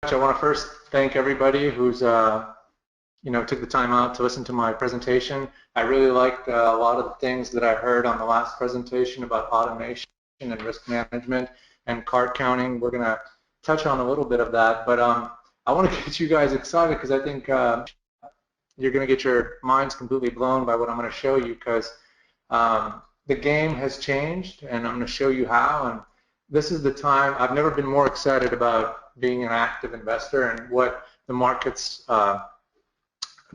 I want to first thank everybody who's took the time out to listen to my presentation. I really liked a lot of the things that I heard on the last presentation about automation and risk management and card counting. We're going to touch on a little bit of that, but I want to get you guys excited because I think you're going to get your minds completely blown by what I'm going to show you because the game has changed, and I'm going to show you how. And this is the time. I've never been more excited about being an active investor and what the markets, the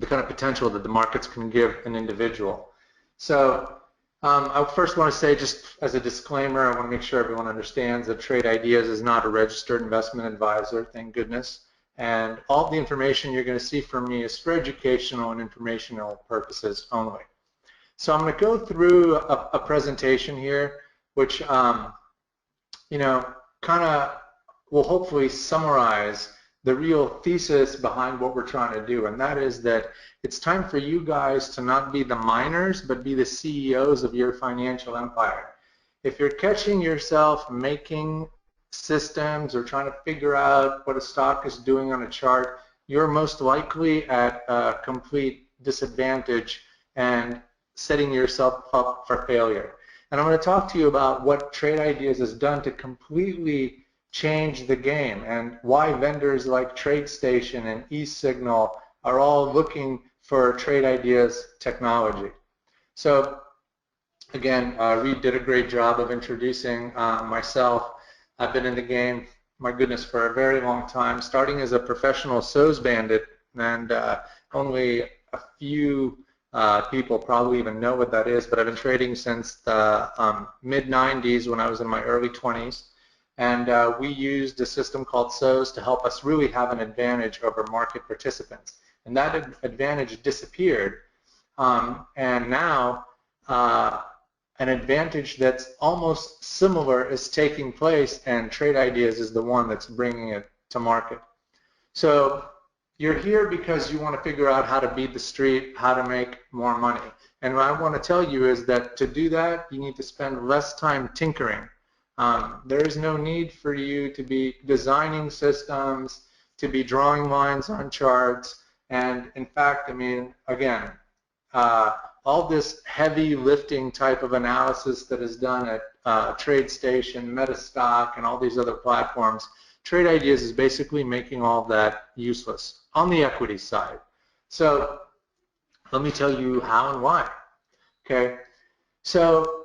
kind of potential that the markets can give an individual. So I first want to say, just as a disclaimer, I want to make sure everyone understands that Trade Ideas is not a registered investment advisor, thank goodness. And all the information you're going to see from me is for educational and informational purposes only. So I'm going to go through a presentation here, which kind of will hopefully summarize the real thesis behind what we're trying to do, and that is that it's time for you guys to not be the miners, but be the CEOs of your financial empire. If you're catching yourself making systems or trying to figure out what a stock is doing on a chart, you're most likely at a complete disadvantage and setting yourself up for failure. And I'm going to talk to you about what Trade Ideas has done to completely change the game and why vendors like TradeStation and eSignal are all looking for Trade Ideas technology. So again, Reed did a great job of introducing myself. I've been in the game, my goodness, for a very long time, starting as a professional SOS bandit, and only a few people probably even know what that is, but I've been trading since the mid-90s when I was in my early 20s. And we used a system called SOS to help us really have an advantage over market participants. And that advantage disappeared. And now an advantage that's almost similar is taking place, and Trade Ideas is the one that's bringing it to market. So you're here because you want to figure out how to beat the street, how to make more money. And what I want to tell you is that to do that, you need to spend less time tinkering. There is no need for you to be designing systems, to be drawing lines on charts, and in fact, I mean, again, all this heavy lifting type of analysis that is done at TradeStation, Metastock, and all these other platforms, Trade Ideas is basically making all of that useless on the equity side. So let me tell you how and why. Okay, so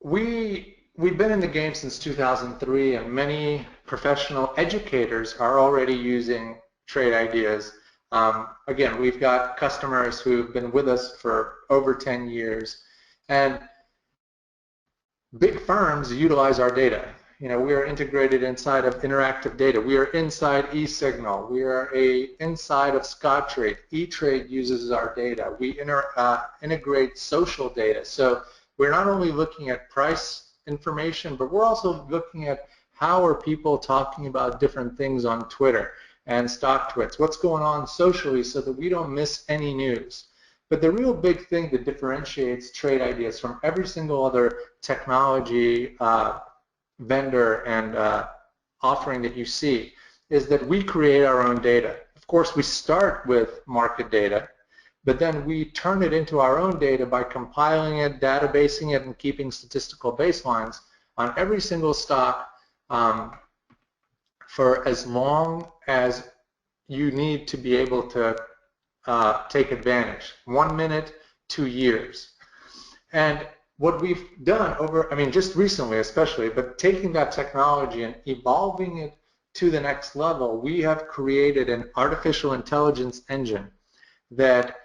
we've been in the game since 2003, and many professional educators are already using Trade Ideas. Again, we've got customers who've been with us for over 10 years, and big firms utilize our data. You know, we are integrated inside of interactive data. We are inside eSignal. We are inside of Scottrade. eTrade uses our data. We integrate social data. So we're not only looking at price information, but we're also looking at how are people talking about different things on Twitter and stock twits, what's going on socially, so that we don't miss any news. But the real big thing that differentiates Trade Ideas from every single other technology vendor and offering that you see is that we create our own data. Of course, we start with market data, but then we turn it into our own data by compiling it, databasing it, and keeping statistical baselines on every single stock for as long as you need to be able to take advantage. 1 minute, 2 years. And what we've done over, I mean, just recently especially, but taking that technology and evolving it to the next level, we have created an artificial intelligence engine that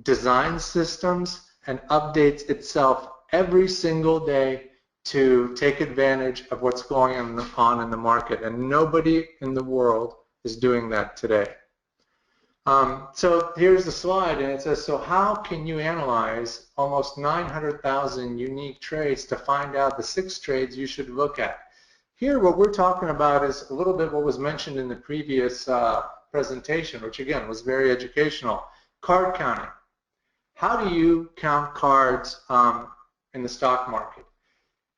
designs systems and updates itself every single day to take advantage of what's going on in the market. And nobody in the world is doing that today. So here's the slide, and it says, so how can you analyze almost 900,000 unique trades to find out the 6 trades you should look at? Here, what we're talking about is a little bit what was mentioned in the previous presentation, which again was very educational. Card counting. How do you count cards in the stock market?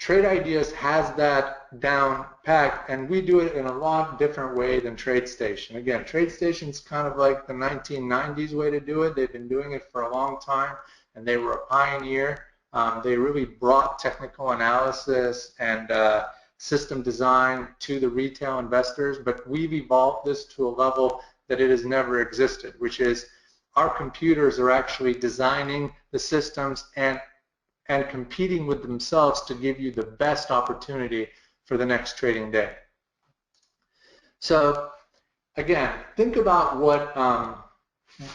Trade Ideas has that down packed, and we do it in a lot different way than TradeStation. Again, TradeStation's kind of like the 1990s way to do it. They've been doing it for a long time, and they were a pioneer. They really brought technical analysis and system design to the retail investors, but we've evolved this to a level that it has never existed, which is our computers are actually designing the systems and competing with themselves to give you the best opportunity for the next trading day. So again, think about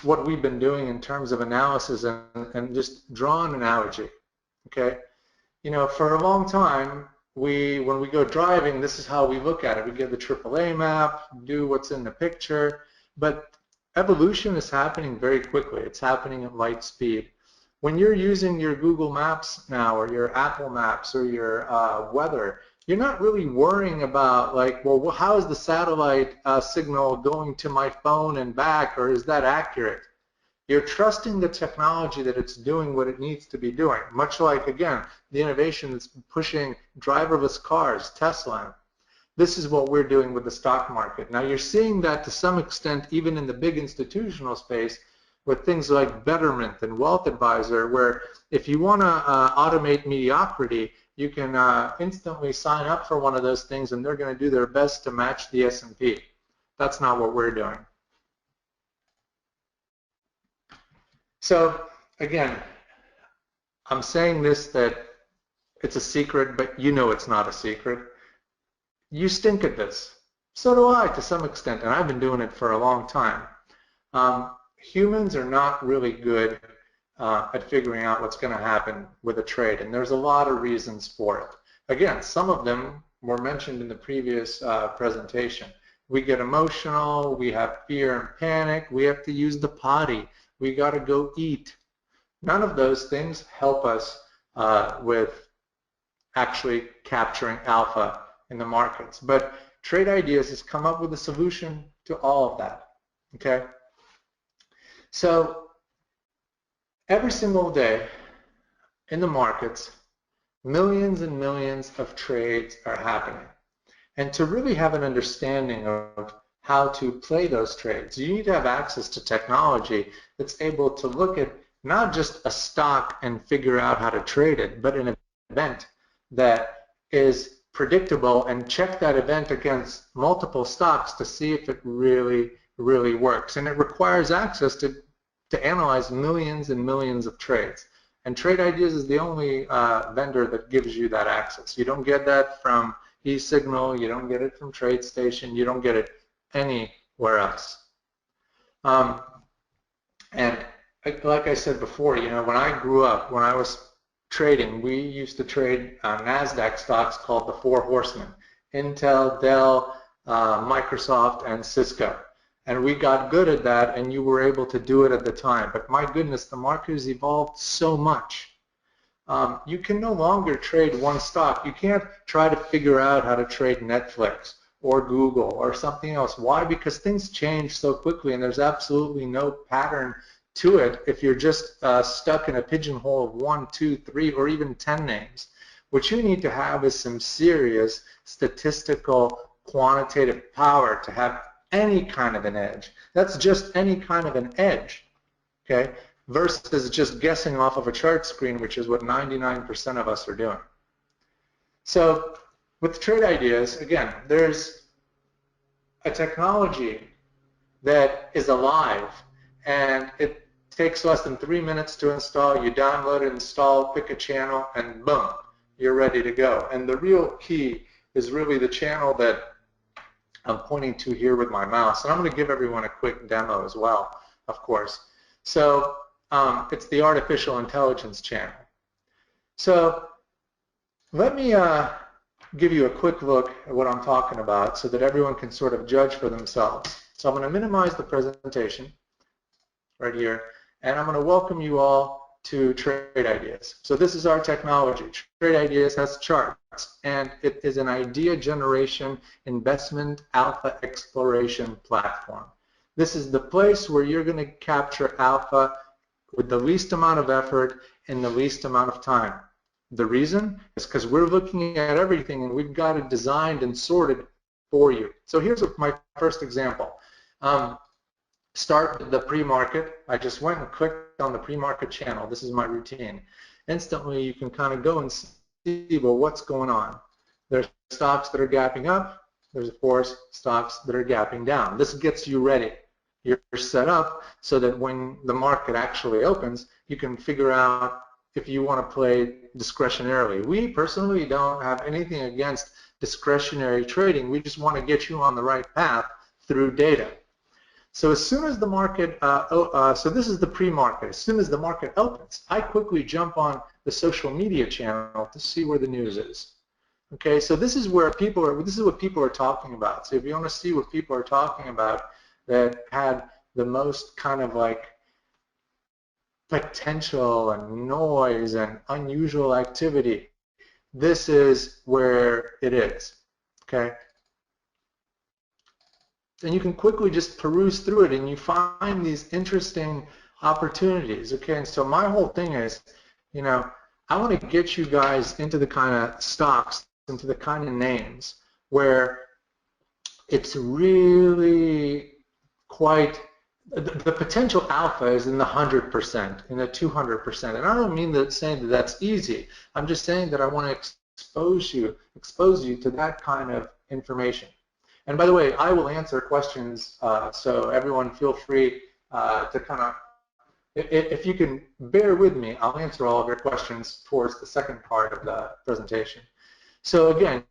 what we've been doing in terms of analysis and just draw an analogy. Okay, you know, for a long time, when we go driving, this is how we look at it. We get the AAA map, do what's in the picture, but evolution is happening very quickly. It's happening at light speed. When you're using your Google Maps now, or your Apple Maps, or your weather, you're not really worrying about, like, well, how is the satellite signal going to my phone and back, or is that accurate? You're trusting the technology that it's doing what it needs to be doing, much like, again, the innovation that's pushing driverless cars, Tesla. This is what we're doing with the stock market. Now, you're seeing that to some extent even in the big institutional space with things like Betterment and Wealth Advisor, where if you want to automate mediocrity, you can instantly sign up for one of those things, and they're going to do their best to match the S&P. That's not what we're doing. So again, I'm saying this that it's a secret, but you know it's not a secret. You stink at this. So do I, to some extent, and I've been doing it for a long time. Humans are not really good at figuring out what's going to happen with a trade, and there's a lot of reasons for it. Again, some of them were mentioned in the previous presentation. We get emotional, we have fear and panic, we have to use the potty, we got to go eat. None of those things help us with actually capturing alpha in the markets. But Trade Ideas has come up with a solution to all of that. Okay? So every single day in the markets, millions and millions of trades are happening. And to really have an understanding of how to play those trades, you need to have access to technology that's able to look at not just a stock and figure out how to trade it, but an event that is predictable and check that event against multiple stocks to see if it really works. And it requires access to analyze millions and millions of trades. And Trade Ideas is the only vendor that gives you that access. You don't get that from eSignal, you don't get it from TradeStation, you don't get it anywhere else. And like I said before, you know, when I grew up, when I was trading, we used to trade NASDAQ stocks called the Four Horsemen: Intel, Dell, Microsoft, and Cisco. And we got good at that, and you were able to do it at the time. But my goodness, the market has evolved so much. You can no longer trade one stock. You can't try to figure out how to trade Netflix or Google or something else. Why? Because things change so quickly, and there's absolutely no pattern to it if you're just stuck in a pigeonhole of 1, 2, 3, or even 10 names. What you need to have is some serious statistical quantitative power to have any kind of an edge. That's just any kind of an edge, okay, versus just guessing off of a chart screen, which is what 99% of us are doing. So with Trade Ideas, again, there's a technology that is alive, and it takes less than 3 minutes to install. You download it, install, pick a channel, and boom, you're ready to go. And the real key is really the channel that I'm pointing to here with my mouse. And I'm going to give everyone a quick demo as well, of course. So it's the artificial intelligence channel. So let me give you a quick look at what I'm talking about so that everyone can sort of judge for themselves. So I'm going to minimize the presentation right here, and I'm going to welcome you all to Trade Ideas. So this is our technology. Trade Ideas has charts, and it is an idea generation, investment, alpha exploration platform. This is the place where you're going to capture alpha with the least amount of effort in the least amount of time. The reason is because we're looking at everything and we've got it designed and sorted for you. So here's my first example. Start with the pre-market. I just went and clicked on the pre-market channel. This is my routine. Instantly, you can kind of go and see, well, what's going on. There's stocks that are gapping up. There's, of course, stocks that are gapping down. This gets you ready. You're set up so that when the market actually opens, you can figure out if you want to play discretionarily. We personally don't have anything against discretionary trading. We just want to get you on the right path through data. So as soon as the market, so this is the pre-market. As soon as the market opens, I quickly jump on the social media channel to see where the news is. Okay, so this is where people are. This is what people are talking about. So if you want to see what people are talking about that had the most kind of like potential and noise and unusual activity, this is where it is. Okay. And you can quickly just peruse through it and you find these interesting opportunities. Okay, and so my whole thing is, you know, I want to get you guys into the kind of stocks, into the kind of names where it's really quite, the potential alpha is in the 100%, in the 200%. And I don't mean that saying that that's easy. I'm just saying that I want to expose you to that kind of information. And by the way, I will answer questions, so everyone feel free to kind of, if you can bear with me, I'll answer all of your questions towards the second part of the presentation. So again,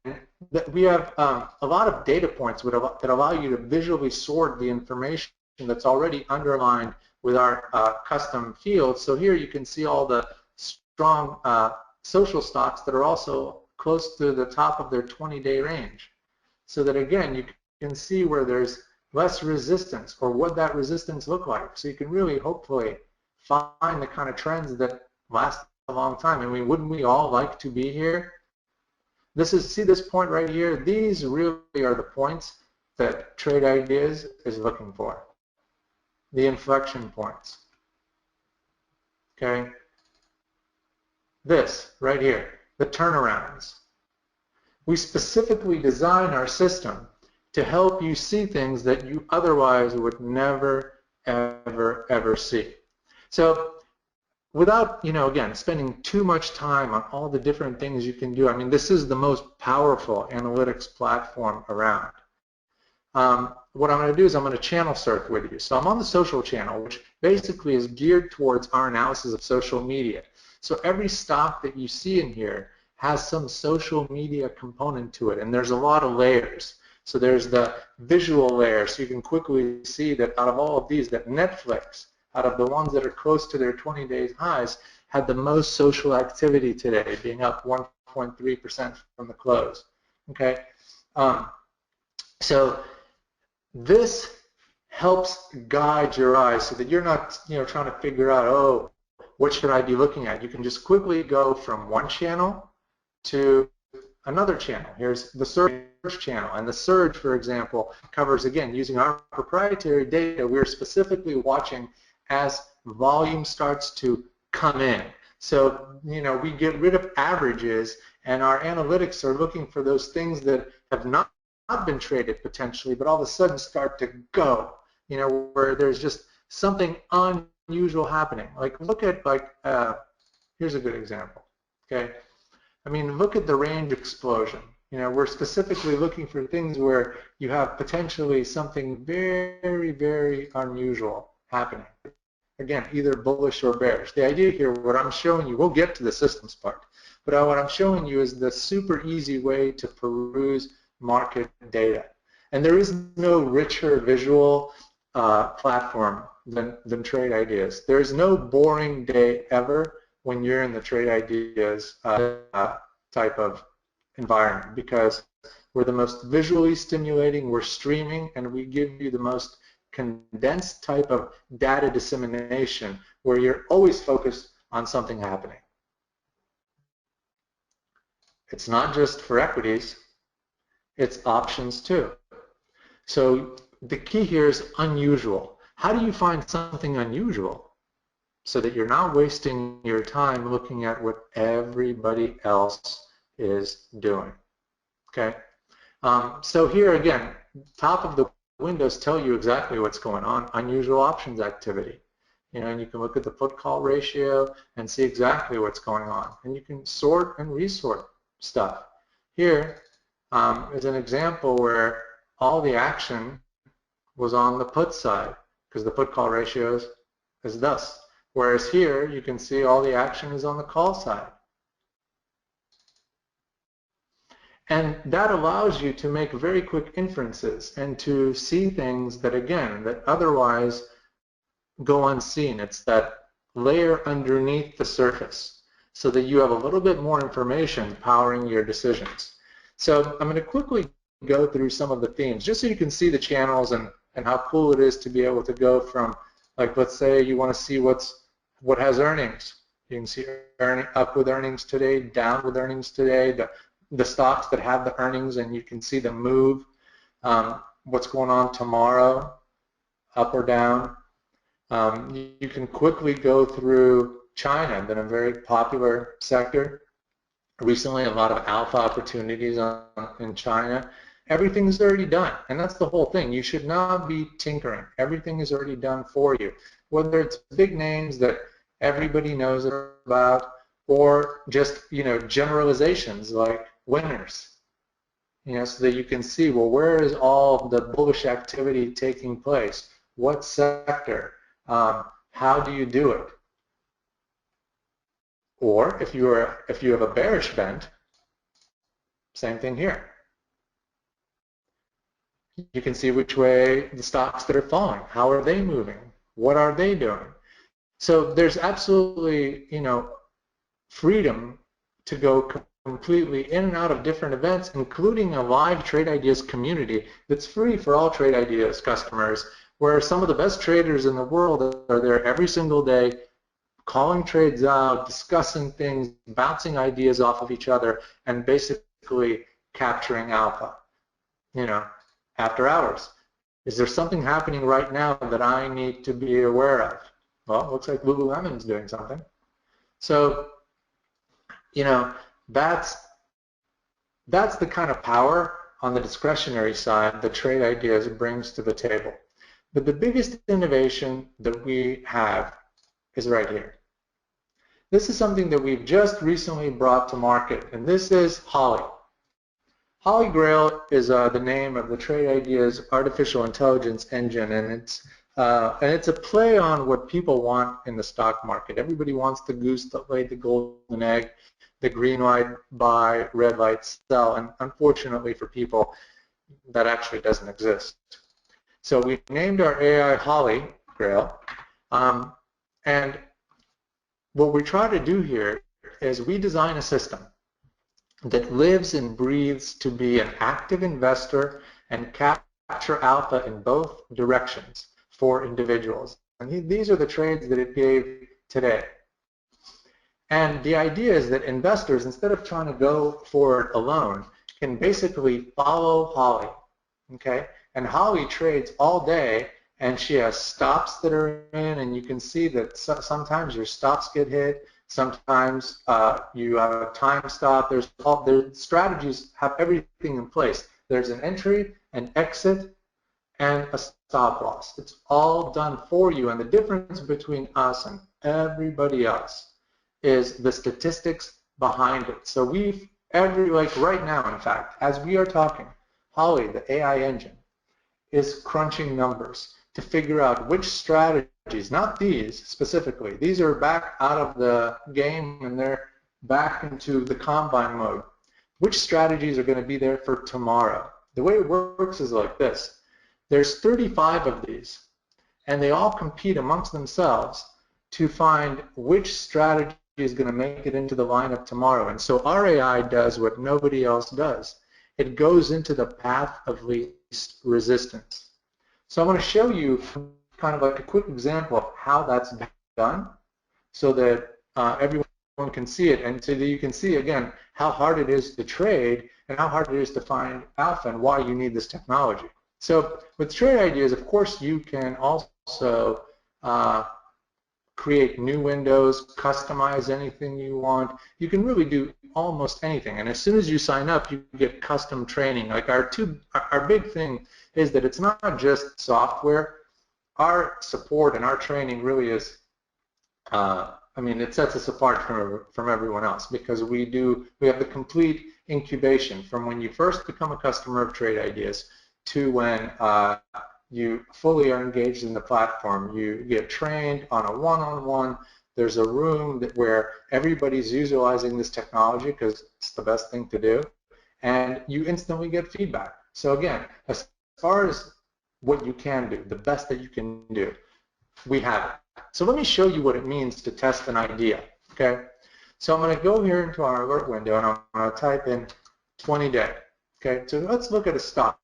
we have a lot of data points that allow you to visually sort the information that's already underlined with our custom fields. So here you can see all the strong social stocks that are also close to the top of their 20-day range. So that again, you can see where there's less resistance or what that resistance look like. So you can really hopefully find the kind of trends that last a long time. I mean, wouldn't we all like to be here? See this point right here? These really are the points that Trade Ideas is looking for. The inflection points. Okay? This right here, the turnarounds. We specifically design our system to help you see things that you otherwise would never, ever, ever see. So without, again, spending too much time on all the different things you can do, I mean, this is the most powerful analytics platform around. What I'm going to do is I'm going to channel surf with you. So I'm on the social channel, which basically is geared towards our analysis of social media. So every stock that you see in here has some social media component to it, and there's a lot of layers. So there's the visual layer, so you can quickly see that out of all of these, that Netflix, out of the ones that are close to their 20-day highs, had the most social activity today, being up 1.3% from the close. Okay, so this helps guide your eyes so that you're not, trying to figure out, oh, what should I be looking at? You can just quickly go from one channel to another channel. Here's the surge channel, and the surge, for example, covers, again, using our proprietary data, we're specifically watching as volume starts to come in. So, we get rid of averages, and our analytics are looking for those things that have not been traded potentially, but all of a sudden start to go, where there's just something unusual happening. Like, look at, here's a good example, okay? I mean, look at the range explosion. We're specifically looking for things where you have potentially something very, very unusual happening. Again, either bullish or bearish. The idea here, what I'm showing you, we'll get to the systems part, but what I'm showing you is the super easy way to peruse market data. And there is no richer visual platform than Trade Ideas. There is no boring day ever when you're in the Trade Ideas type of environment, because we're the most visually stimulating, we're streaming, and we give you the most condensed type of data dissemination where you're always focused on something happening. It's not just for equities, it's options too. So the key here is unusual. How do you find something unusual? so that you're not wasting your time looking at what everybody else is doing. Okay? So here again, top of the windows tell you exactly what's going on, unusual options activity. You know, and you can look at the put-call ratio and see exactly what's going on. And you can sort and resort stuff. Here is an example where all the action was on the put side because the put-call ratio is thus. Whereas here, you can see all the action is on the call side. And that allows you to make very quick inferences and to see things that, again, that otherwise go unseen. It's that layer underneath the surface so that you have a little bit more information powering your decisions. So I'm going to quickly go through some of the themes just so you can see the channels and how cool it is to be able to go from, like, let's say you want to see what has earnings. You can see up with earnings today, down with earnings today, the stocks that have the earnings, and you can see the move, what's going on tomorrow, up or down. You can quickly go through China, been a very popular sector. Recently, a lot of alpha opportunities in China. Everything's already done, and that's the whole thing. You should not be tinkering. Everything is already done for you, whether it's big names that everybody knows about or just, you know, generalizations like winners, you know, so that you can see, well, where is all the bullish activity taking place? What sector? How do you do it? Or if you have a bearish bent, same thing here. You can see which way the stocks that are falling, how are they moving? What are they doing? So there's absolutely, you know, freedom to go completely in and out of different events, including a live Trade Ideas community that's free for all Trade Ideas customers, where some of the best traders in the world are there every single day, calling trades out, discussing things, bouncing ideas off of each other, and basically capturing alpha, you know, after hours. Is there something happening right now that I need to be aware of? Well, it looks like Lululemon's doing something. So, you know, that's the kind of power on the discretionary side that Trade Ideas brings to the table. But the biggest innovation that we have is right here. This is something that we've just recently brought to market, and this is Holly. Holy Grail is the name of the Trade Ideas artificial intelligence engine, and it's a play on what people want in the stock market. Everybody wants the goose that laid the golden egg, the green light buy, red light sell, and unfortunately for people, that actually doesn't exist. So we named our AI Holy Grail, and what we try to do here is we design a system that lives and breathes to be an active investor and capture alpha in both directions for individuals. And these are the trades that it gave today. And the idea is that investors, instead of trying to go for it alone, can basically follow Holly, okay? And Holly trades all day, and she has stops that are in, and you can see that sometimes your stops get hit, sometimes you have a time stop. Their strategies have everything in place. There's an entry, an exit, and a stop loss. It's all done for you, and the difference between us and everybody else is the statistics behind it. So like right now, in fact, as we are talking, Holly, the AI engine, is crunching numbers to figure out which strategies, not these specifically, these are back out of the game and they're back into the combine mode. Which strategies are going to be there for tomorrow? The way it works is like this. There's 35 of these, and they all compete amongst themselves to find which strategy is going to make it into the lineup tomorrow. And so our AI does what nobody else does. It goes into the path of least resistance. So I want to show you kind of like a quick example of how that's done so that everyone can see it, and so that you can see, again, how hard it is to trade and how hard it is to find alpha and why you need this technology. So with Trade Ideas, of course, you can also create new windows, customize anything you want. You can really do almost anything. And as soon as you sign up, you get custom training. Like our big thing is that it's not just software. Our support and our training really is, I mean, it sets us apart from everyone else because we have the complete incubation from when you first become a customer of Trade Ideas to when you fully are engaged in the platform. You get trained on a one-on-one. There's a room where everybody's utilizing this technology because it's the best thing to do, and you instantly get feedback. So again, as far as what you can do, the best that you can do, we have it. So let me show you what it means to test an idea, okay? So I'm going to go here into our alert window, and I'm going to type in 20-day, okay? So let's look at a stock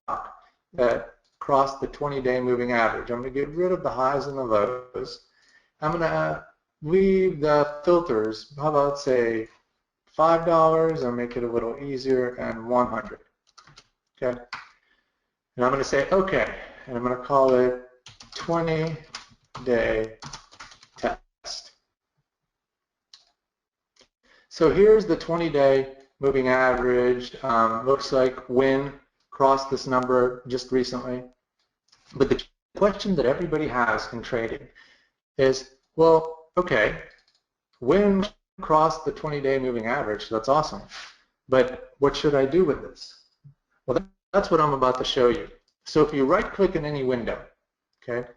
that crossed the 20-day moving average. I'm going to get rid of the highs and the lows. I'm going to leave the filters, how about say $5, or make it a little easier, and 100, okay? And I'm going to say okay, and I'm going to call it 20-day test. So here's the 20-day moving average. Looks like Win crossed this number just recently. But the question that everybody has in trading is, well, okay, Win crossed the 20-day moving average. That's awesome. But what should I do with this? Well, that's what I'm about to show you. So if you right-click in any window, okay,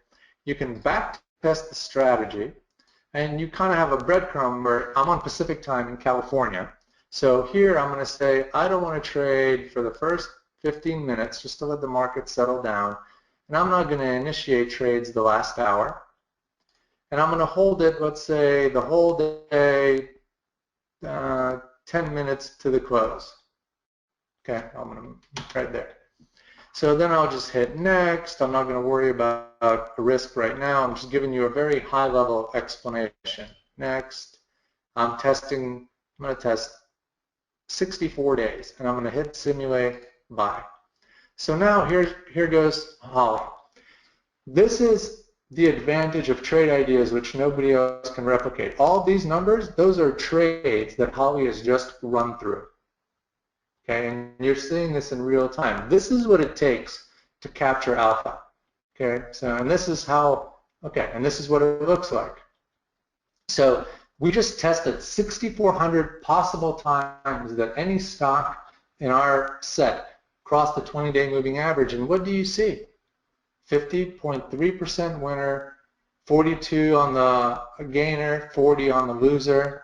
you can back test the strategy, and you kind of have a breadcrumb where I'm on Pacific time in California. So here I'm going to say I don't want to trade for the first 15 minutes just to let the market settle down, and I'm not going to initiate trades the last hour. And I'm going to hold it, let's say, the whole day, 10 minutes to the close. Okay, I'm going to right there. So then I'll just hit next. I'm not going to worry about a risk right now. I'm just giving you a very high-level explanation. Next, I'm going to test 64 days, and I'm going to hit simulate buy. So now here goes Holly. This is the advantage of Trade Ideas, which nobody else can replicate. All these numbers, those are trades that Holly has just run through. Okay, and you're seeing this in real time. This is what it takes to capture alpha. Okay, so and this is how. Okay, and this is what it looks like. So we just tested 6,400 possible times that any stock in our set crossed the 20-day moving average, and what do you see? 50.3% winner, 42 on the gainer, 40 on the loser,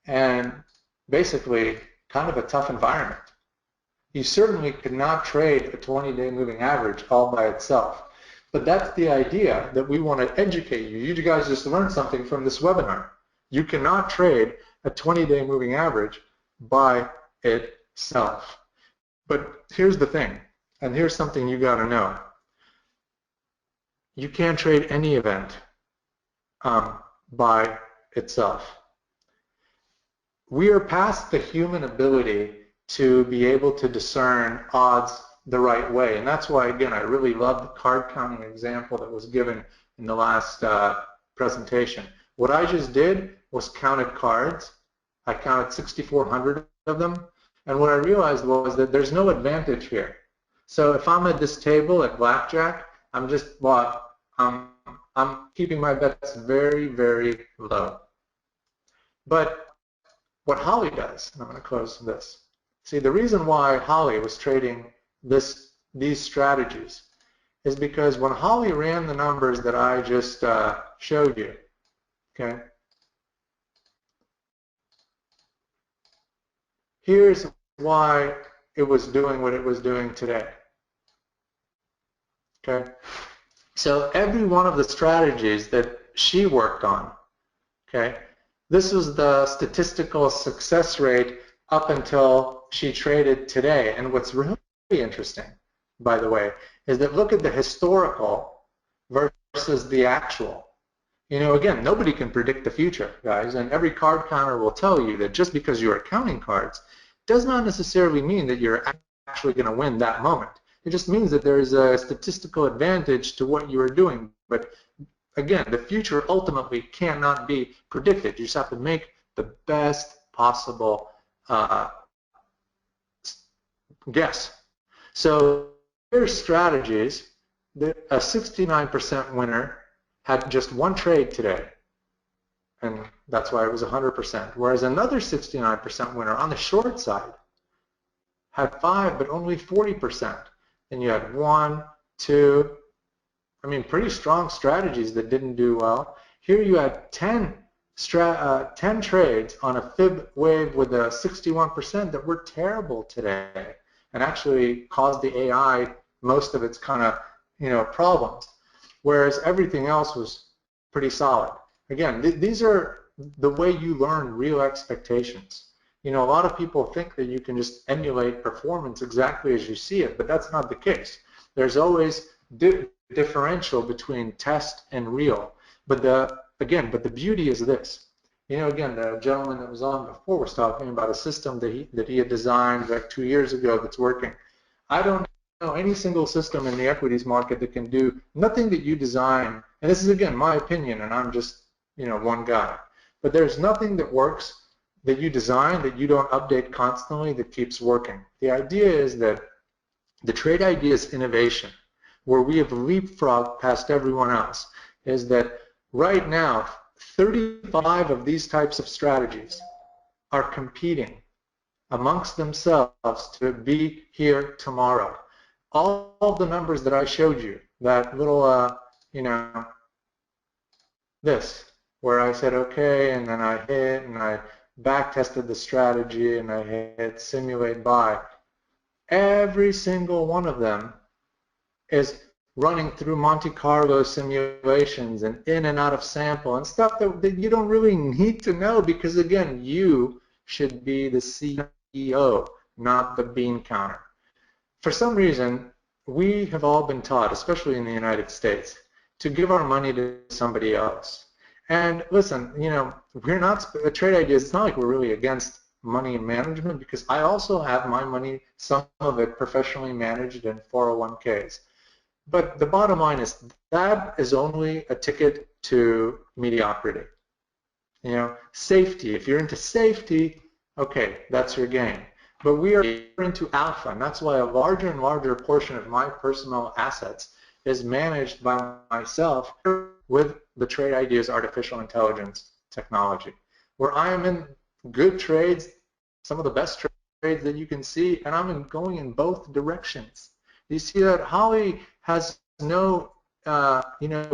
and basically kind of a tough environment. You certainly could not trade a 20-day moving average all by itself. But that's the idea that we want to educate you. You guys just learned something from this webinar. You cannot trade a 20-day moving average by itself. But here's the thing, and here's something you got to know. You can't trade any event by itself. We are past the human ability to be able to discern odds the right way, and that's why, again, I really love the card counting example that was given in the last presentation. What I just did was counted cards. I counted 6,400 of them, and what I realized was that there's no advantage here. So if I'm at this table at blackjack, I'm keeping my bets very, very low. But what Holly does, and I'm going to close this. See, the reason why Holly was trading these strategies is because when Holly ran the numbers that I just showed you, okay, here's why it was doing what it was doing today. Okay, so every one of the strategies that she worked on, okay, this was the statistical success rate up until she traded today. And what's really interesting, by the way, is that look at the historical versus the actual. You know, again, nobody can predict the future, guys, and every card counter will tell you that just because you're counting cards does not necessarily mean that you're actually going to win that moment. It just means that there is a statistical advantage to what you are doing. But again, the future ultimately cannot be predicted. You just have to make the best possible guess. So here's strategies. A 69% winner had just one trade today, and that's why it was 100%. Whereas another 69% winner on the short side had 5, but only 40%. Then you had 1, 2, I mean, pretty strong strategies that didn't do well. Here you had 10 trades on a fib wave with a 61% that were terrible today and actually caused the AI most of its kind of, problems, whereas everything else was pretty solid. Again, these are the way you learn real expectations. A lot of people think that you can just emulate performance exactly as you see it, but that's not the case. There's always differential between test and real. But the beauty is this. Again, the gentleman that was on before was talking about a system that he had designed like 2 years ago that's working. I don't know any single system in the equities market that can do nothing that you design. And this is, again, my opinion, and I'm just, one guy. But there's nothing that works that you design that you don't update constantly that keeps working. The idea is that the trade idea is innovation, where we have leapfrogged past everyone else, is that right now 35 of these types of strategies are competing amongst themselves to be here tomorrow. All of the numbers that I showed you, that little, this, where I said okay, and then I hit, and I back tested the strategy, and I hit simulate buy. Every single one of them is running through Monte Carlo simulations and in and out of sample and stuff that you don't really need to know, because again, you should be the CEO, not the bean counter. For some reason, we have all been taught, especially in the United States, to give our money to somebody else. And listen, we're not, the trade ideas, it's not like we're really against money management, because I also have my money, some of it professionally managed in 401ks. But the bottom line is that is only a ticket to mediocrity. Safety, if you're into safety, okay, that's your game. But we are into alpha, and that's why a larger and larger portion of my personal assets is managed by myself with the trade ideas artificial intelligence technology, where I am in good trades, some of the best trades that you can see, and I'm going in both directions. You see that Holly has no,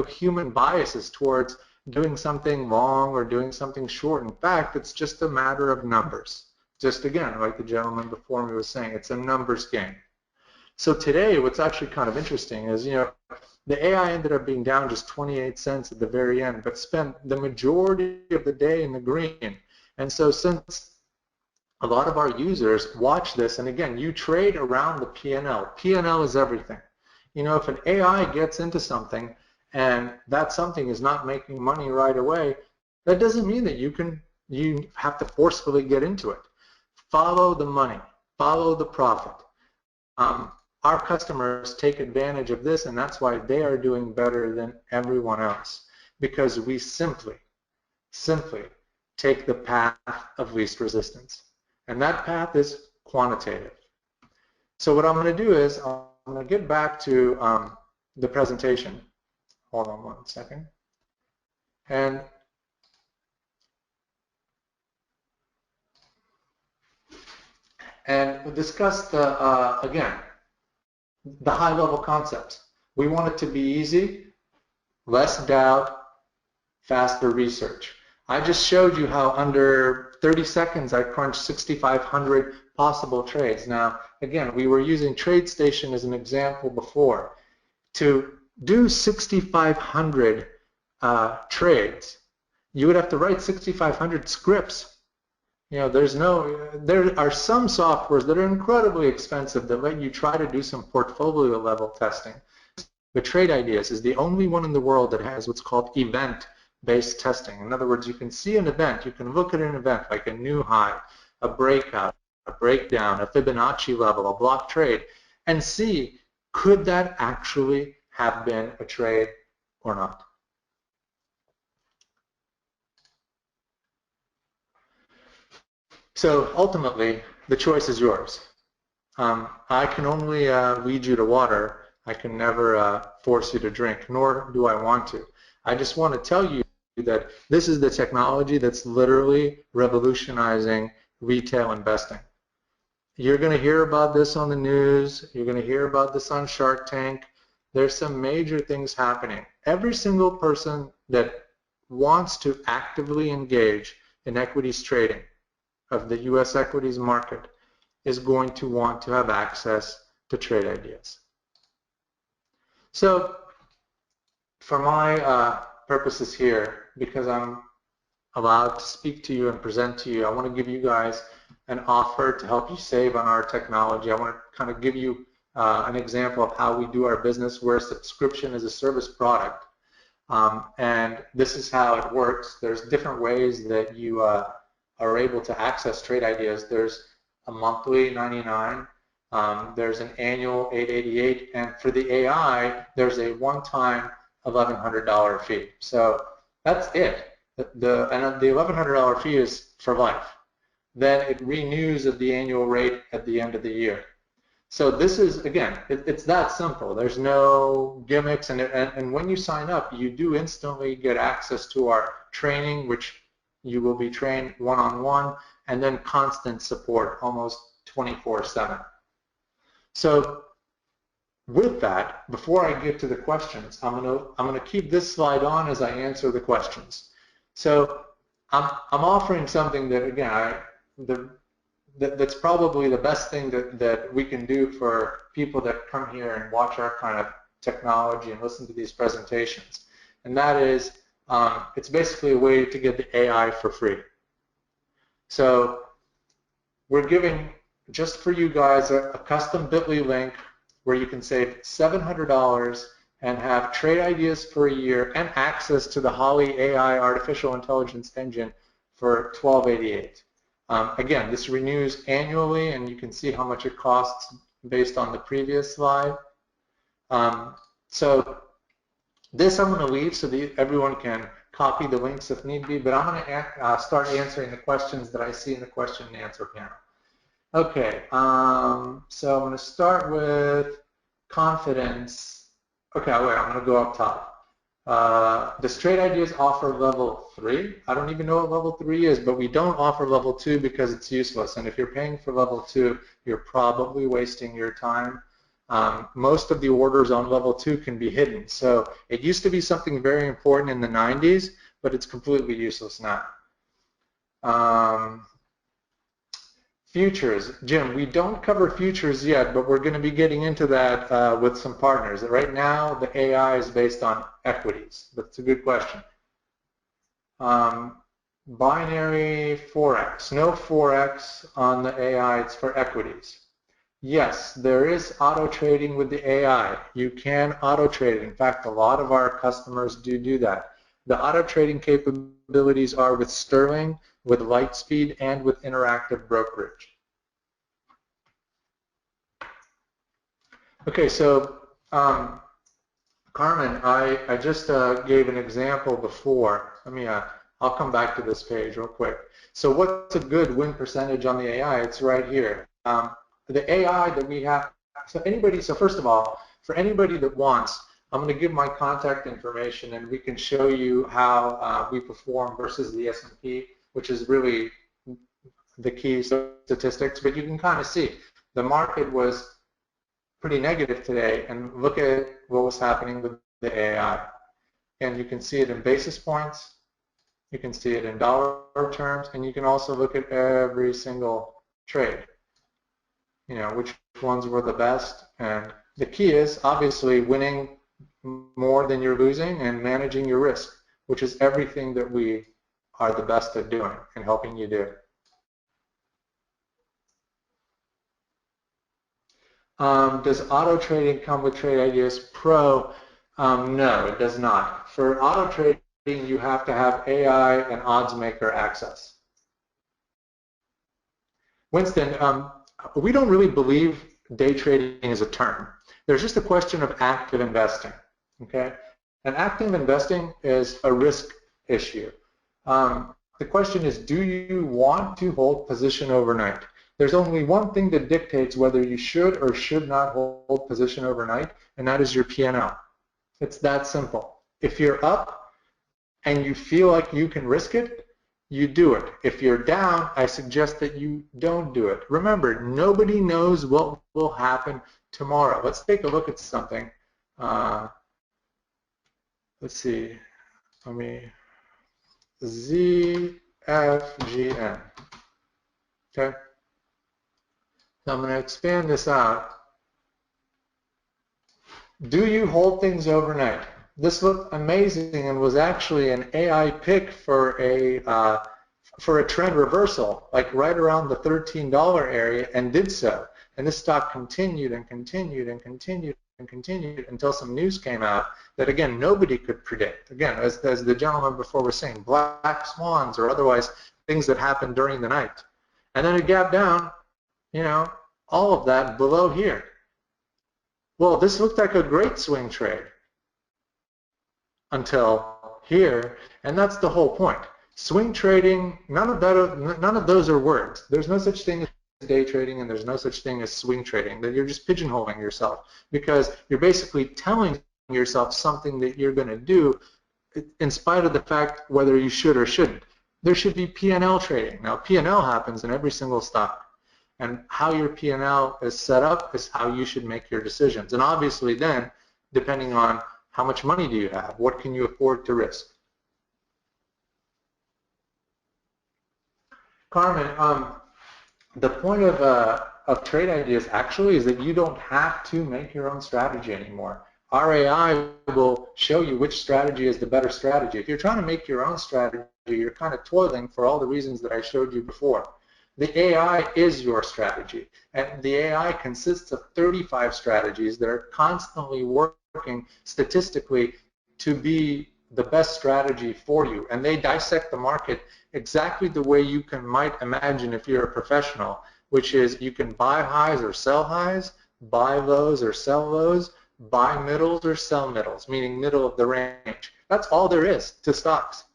human biases towards doing something long or doing something short. In fact, it's just a matter of numbers. Just again, like the gentleman before me was saying, it's a numbers game. So today, what's actually kind of interesting is, the AI ended up being down just 28 cents at the very end, but spent the majority of the day in the green. And so since a lot of our users watch this, and again, you trade around the P&L. P&L is everything. If an AI gets into something and that something is not making money right away, that doesn't mean that you have to forcefully get into it. Follow the money, follow the profit. Our customers take advantage of this, and that's why they are doing better than everyone else, because we simply take the path of least resistance. And that path is quantitative. So what I'm going to do is I'm going to get back to the presentation. Hold on one second. And we'll discuss again, the high-level concepts. We want it to be easy, less doubt, faster research. I just showed you how under 30 seconds I crunched 6,500 possible trades. Now, again, we were using TradeStation as an example before. To do 6,500 trades, you would have to write 6,500 scripts. There are some softwares that are incredibly expensive that let you try to do some portfolio level testing. But Trade Ideas is the only one in the world that has what's called event-based testing. In other words, you can see an event, you can look at an event like a new high, a breakout, a breakdown, a Fibonacci level, a block trade, and see, could that actually have been a trade or not? So ultimately, the choice is yours. I can only lead you to water. I can never force you to drink, nor do I want to. I just want to tell you that this is the technology that's literally revolutionizing retail investing. You're going to hear about this on the news. You're going to hear about this on Shark Tank. There's some major things happening. Every single person that wants to actively engage in equities trading of the U.S. equities market is going to want to have access to trade ideas. So for my purposes here, because I'm allowed to speak to you and present to you, I want to give you guys an offer to help you save on our technology. I want to kind of give you an example of how we do our business. We're a subscription as a service product. And this is how it works. There's different ways that you are able to access trade ideas. There's a monthly $99, there's an annual $888, and for the AI, there's a one-time $1,100 fee. So that's it. And the $1,100 fee is for life. Then it renews at the annual rate at the end of the year. So this is, again, it's that simple. There's no gimmicks, and when you sign up, you do instantly get access to our training, which you will be trained one-on-one, and then constant support, almost 24/7. So with that, before I get to the questions, I'm gonna keep this slide on as I answer the questions. So I'm offering something that, again, that's probably the best thing that we can do for people that come here and watch our kind of technology and listen to these presentations, and that is it's basically a way to get the AI for free. So we're giving, just for you guys, a custom bit.ly link where you can save $700 and have trade ideas for a year and access to the Holly AI artificial intelligence engine for $1288. Again, this renews annually, and you can see how much it costs based on the previous slide. So this I'm going to leave so that everyone can copy the links if need be, but I'm going to start answering the questions that I see in the question and answer panel. Okay, so I'm going to start with confidence. Okay, wait, I'm going to go up top. Does Trade Ideas offer level 3? I don't even know what level 3 is, but we don't offer level 2 because it's useless. And if you're paying for level 2, you're probably wasting your time. Most of the orders on level 2 can be hidden. So it used to be something very important in the 90s, but it's completely useless now. Futures. Jim, we don't cover futures yet, but we're going to be getting into that with some partners. Right now, the AI is based on equities. That's a good question. Binary Forex. No Forex on the AI. It's for equities. Yes, there is auto trading with the AI. You can auto trade. In fact, a lot of our customers do that. The auto trading capabilities are with Sterling, with Lightspeed, and with interactive brokerage. Okay, so Carmen, I just gave an example before. Let me, I'll come back to this page real quick. So what's a good win percentage on the AI? It's right here. The AI that we have, so first of all, for anybody that wants, I'm going to give my contact information and we can show you how we perform versus the S&P, which is really the key statistics, but you can kind of see the market was pretty negative today, and look at what was happening with the AI. And you can see it in basis points, you can see it in dollar terms, and you can also look at every single trade. You know, which ones were the best, and the key is obviously winning more than you're losing and managing your risk, which is everything that we are the best at doing and helping you do. Does auto trading come with Trade Ideas Pro? No, it does not. For auto trading, you have to have AI and odds maker access. Winston, we don't really believe day trading is a term. There's just a question of active investing, okay? And active investing is a risk issue. The question is, do you want to hold position overnight? There's only one thing that dictates whether you should or should not hold position overnight, and that is your P&L. It's that simple. If you're up and you feel like you can risk it, you do it. If you're down, I suggest that you don't do it. Remember, nobody knows what will happen tomorrow. Let's take a look at something. Let's see. Let me ZFGN. Okay. So I'm going to expand this out. Do you hold things overnight? This looked amazing and was actually an AI pick for a trend reversal, like right around the $13 area, and did so. And this stock continued and continued and continued and continued until some news came out that, again, nobody could predict. Again, as the gentleman before was saying, black swans or otherwise things that happen during the night. And then it gapped down, you know, all of that below here. Well, this looked like a great swing trade until here, and that's the whole point. Swing trading, none of those are words. There's no such thing as day trading, and there's no such thing as swing trading. That you're just pigeonholing yourself because you're basically telling yourself something that you're going to do in spite of the fact whether you should or shouldn't. There should be P&L trading. Now, P&L happens in every single stock. And how your P&L is set up is how you should make your decisions. And obviously then, depending on how much money do you have, what can you afford to risk? Carmen, the point of trade ideas actually is that you don't have to make your own strategy anymore. Our AI will show you which strategy is the better strategy. If you're trying to make your own strategy, you're kind of toiling for all the reasons that I showed you before. The AI is your strategy, and the AI consists of 35 strategies that are constantly working statistically to be the best strategy for you, and they dissect the market exactly the way you might imagine if you're a professional, which is you can buy highs or sell highs, buy lows or sell lows, buy middles or sell middles, meaning middle of the range. That's all there is to stocks.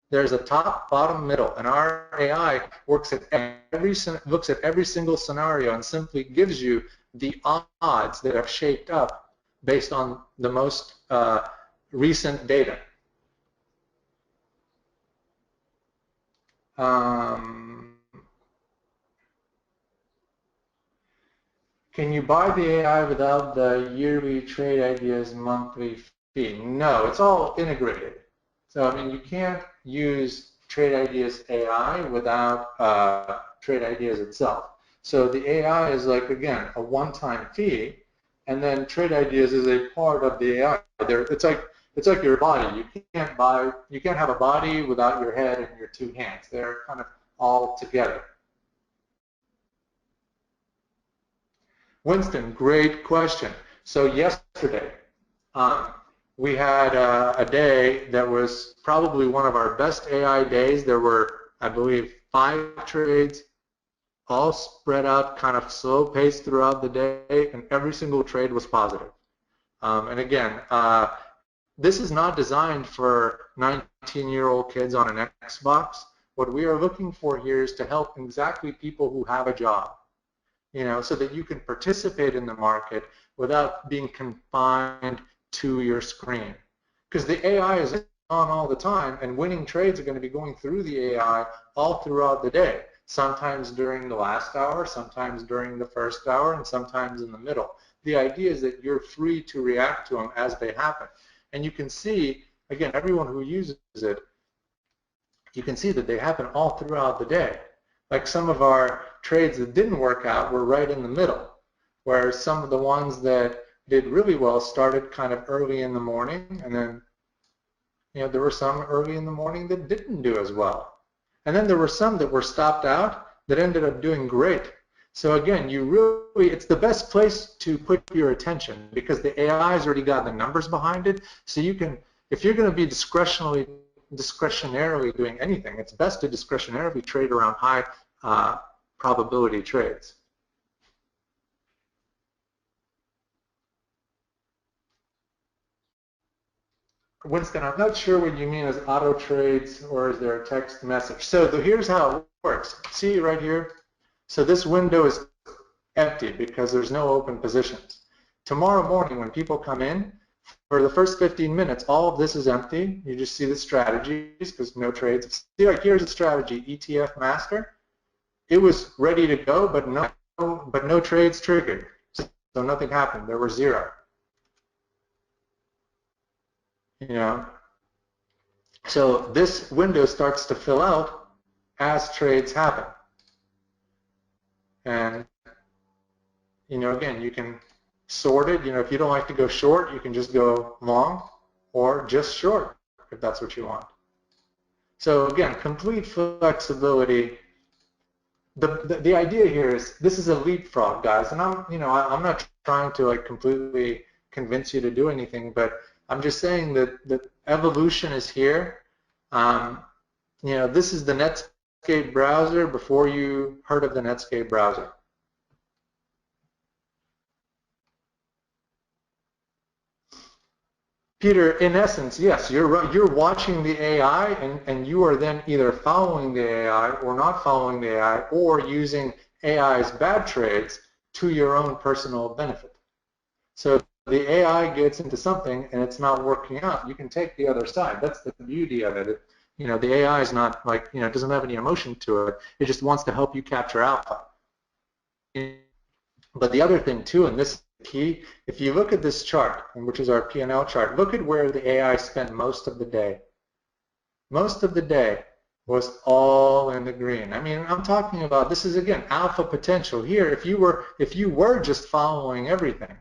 There's a top, bottom, middle, and our AI looks at every single scenario and simply gives you the odds that have shaped up based on the most recent data. Can you buy the AI without the yearly trade ideas monthly fee? No, it's all integrated. So, I mean, you can't use trade ideas AI without trade ideas itself. So the AI is like, again, a one-time fee, and then trade ideas is a part of the AI. It's like your body. You can't have a body without your head and your two hands. They're kind of all together. Winston, great question. So yesterday, we had a day that was probably one of our best AI days. There were, I believe, 5 trades, all spread out, kind of slow paced throughout the day, and every single trade was positive. And again, this is not designed for 19-year-old kids on an Xbox. What we are looking for here is to help exactly people who have a job, you know, so that you can participate in the market without being confined to your screen. Because the AI is on all the time, and winning trades are going to be going through the AI all throughout the day, sometimes during the last hour, sometimes during the first hour, and sometimes in the middle. The idea is that you're free to react to them as they happen. And you can see, again, everyone who uses it, you can see that they happen all throughout the day. Like some of our trades that didn't work out were right in the middle, where some of the ones that did really well started kind of early in the morning, and then, you know, there were some early in the morning that didn't do as well. And then there were some that were stopped out that ended up doing great. So again, it's the best place to put your attention because the AI's already got the numbers behind it. So you can, if you're going to be discretionarily doing anything, it's best to discretionarily trade around high probability trades. Winston, I'm not sure what you mean as auto trades or is there a text message. So here's how it works. See right here? So this window is empty because there's no open positions. Tomorrow morning when people come in, for the first 15 minutes, all of this is empty. You just see the strategies because no trades. See, like here's a strategy, ETF master. It was ready to go, but no trades triggered. So nothing happened. There were zero. You know. So this window starts to fill out as trades happen. And you know, again, you can sort it. You know, if you don't like to go short, you can just go long or just short if that's what you want. So again, complete flexibility. The idea here is this is a leapfrog, guys, and I'm not trying to like completely convince you to do anything, but I'm just saying that the evolution is here. You know, this is the Netscape browser before you heard of the Netscape browser. Peter, in essence, yes, you're watching the AI and you are then either following the AI or not following the AI or using AI's bad trades to your own personal benefit. So if the AI gets into something and it's not working out, you can take the other side. That's the beauty of it. You know, the AI is not like, you know, it doesn't have any emotion to it. It just wants to help you capture alpha. But the other thing too, and this is key, if you look at this chart, which is our P&L chart, look at where the AI spent most of the day. Most of the day was all in the green. I mean, I'm talking about, this is again alpha potential here. If you were just following everything,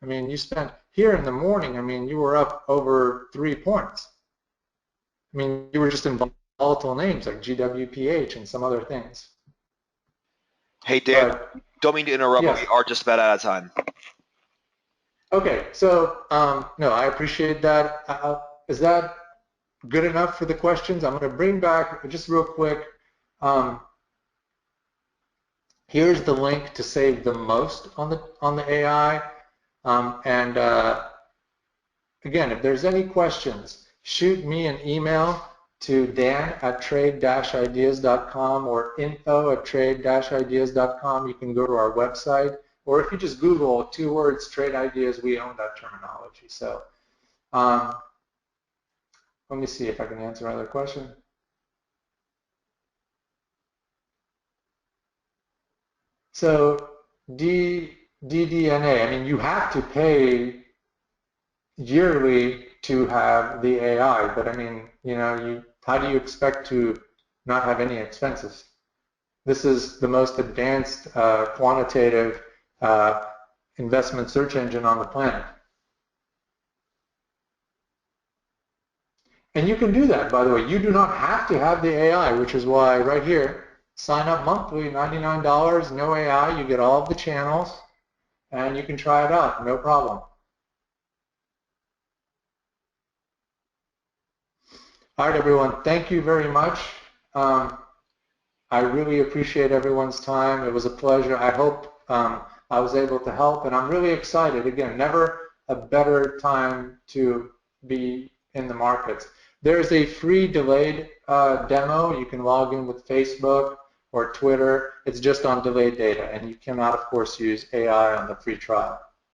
I mean, you spent here in the morning, I mean, you were up over 3 points. I mean, you were just in volatile names like GWPH and some other things. Hey, Dan, don't mean to interrupt, yes. But we are just about out of time. Okay, so no, I appreciate that. Is that good enough for the questions? I'm going to bring back just real quick. Here's the link to save the most on the AI. Again, if there's any questions, shoot me an email to dan@trade-ideas.com or info@trade-ideas.com. You can go to our website, or if you just Google 2 words, trade ideas, we own that terminology. So let me see if I can answer another question. So DDNA, I mean, you have to pay yearly to have the AI, but I mean, you know, how do you expect to not have any expenses? This is the most advanced quantitative investment search engine on the planet. And you can do that, by the way. You do not have to have the AI, which is why right here, sign up monthly, $99, no AI, you get all of the channels, and you can try it out, no problem. All right, everyone, thank you very much. I really appreciate everyone's time. It was a pleasure. I hope I was able to help, and I'm really excited. Again, never a better time to be in the markets. There's a free delayed demo. You can log in with Facebook or Twitter. It's just on delayed data, and you cannot, of course, use AI on the free trial.